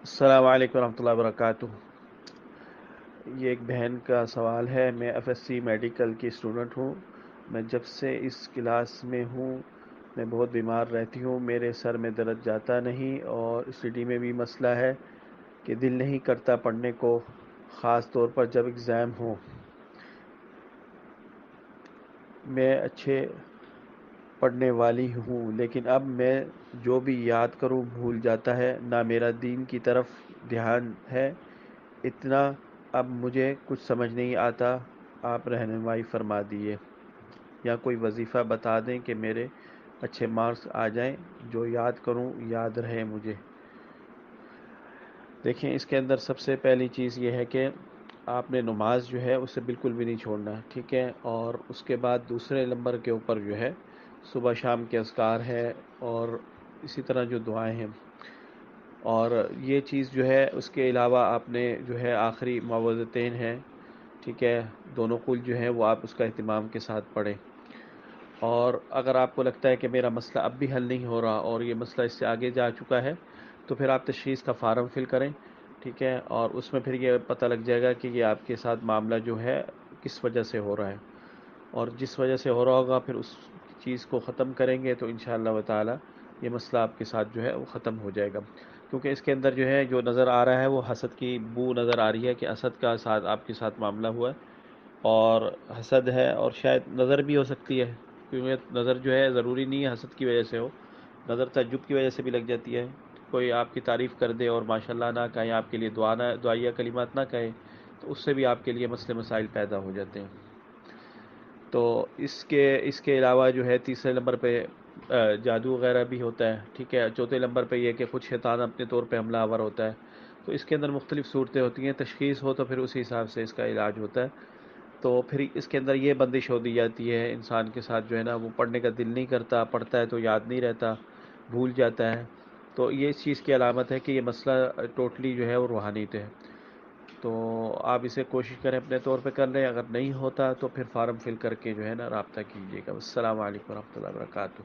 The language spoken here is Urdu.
السلام علیکم ورحمۃ اللہ وبرکاتہ۔ یہ ایک بہن کا سوال ہے۔ میں ایف ایس سی میڈیکل کی اسٹوڈنٹ ہوں۔ میں جب سے اس کلاس میں ہوں میں بہت بیمار رہتی ہوں، میرے سر میں درد جاتا نہیں اور اسٹڈی میں بھی مسئلہ ہے کہ دل نہیں کرتا پڑھنے کو، خاص طور پر جب ایگزام ہوں۔ میں اچھے پڑھنے والی ہوں لیکن اب میں جو بھی یاد کروں بھول جاتا ہے، نہ میرا دین کی طرف دھیان ہے اتنا۔ اب مجھے کچھ سمجھ نہیں آتا، آپ رہنمائی فرما دیے یا کوئی وظیفہ بتا دیں کہ میرے اچھے مارکس آ جائیں، جو یاد کروں یاد رہے مجھے۔ دیکھیں، اس کے اندر سب سے پہلی چیز یہ ہے کہ آپ نے نماز جو ہے اسے بالکل بھی نہیں چھوڑنا، ٹھیک ہے؟ اور اس کے بعد دوسرے نمبر کے اوپر جو ہے صبح شام کے اذکار ہے، اور اسی طرح جو دعائیں ہیں، اور یہ چیز جو ہے اس کے علاوہ آپ نے جو ہے آخری معوذتین ہیں، ٹھیک ہے؟ دونوں قل جو ہیں وہ آپ اس کا اہتمام کے ساتھ پڑھیں۔ اور اگر آپ کو لگتا ہے کہ میرا مسئلہ اب بھی حل نہیں ہو رہا اور یہ مسئلہ اس سے آگے جا چکا ہے، تو پھر آپ تشخیص کا فارم فل کریں، ٹھیک ہے؟ اور اس میں پھر یہ پتہ لگ جائے گا کہ یہ آپ کے ساتھ معاملہ جو ہے کس وجہ سے ہو رہا ہے، اور جس وجہ سے ہو رہا ہوگا پھر اس چیز کو ختم کریں گے تو انشاءاللہ تعالی یہ مسئلہ آپ کے ساتھ جو ہے وہ ختم ہو جائے گا۔ کیونکہ اس کے اندر جو ہے جو نظر آ رہا ہے وہ حسد کی بو نظر آ رہی ہے کہ حسد کا ساتھ آپ کے ساتھ معاملہ ہوا ہے، اور حسد ہے، اور شاید نظر بھی ہو سکتی ہے، کیونکہ نظر جو ہے ضروری نہیں ہے حسد کی وجہ سے ہو، نظر تعجب کی وجہ سے بھی لگ جاتی ہے۔ کوئی آپ کی تعریف کر دے اور ماشاءاللہ نہ کہیں، آپ کے لیے دعائیہ کلمات نہ کہے، تو اس سے بھی آپ کے لیے مسئلے مسائل پیدا ہو جاتے ہیں۔ تو اس کے علاوہ جو ہے تیسرے نمبر پہ جادو وغیرہ بھی ہوتا ہے، ٹھیک ہے؟ چوتھے نمبر پہ یہ کہ خود شیطان اپنے طور پہ حملہ آور ہوتا ہے۔ تو اس کے اندر مختلف صورتیں ہوتی ہیں، تشخیص ہو تو پھر اسی حساب سے اس کا علاج ہوتا ہے۔ تو پھر اس کے اندر یہ بندش ہو دی جاتی ہے انسان کے ساتھ جو ہے نا، وہ پڑھنے کا دل نہیں کرتا، پڑھتا ہے تو یاد نہیں رہتا، بھول جاتا ہے۔ تو یہ اس چیز کی علامت ہے کہ یہ مسئلہ ٹوٹلی جو ہے وہ روحانی ہے۔ تو آپ اسے کوشش کریں اپنے طور پہ کر لیں، اگر نہیں ہوتا تو پھر فارم فل کر کے جو ہے نا رابطہ کیجیے گا۔ السلام علیکم ورحمۃ اللہ وبرکاتہ۔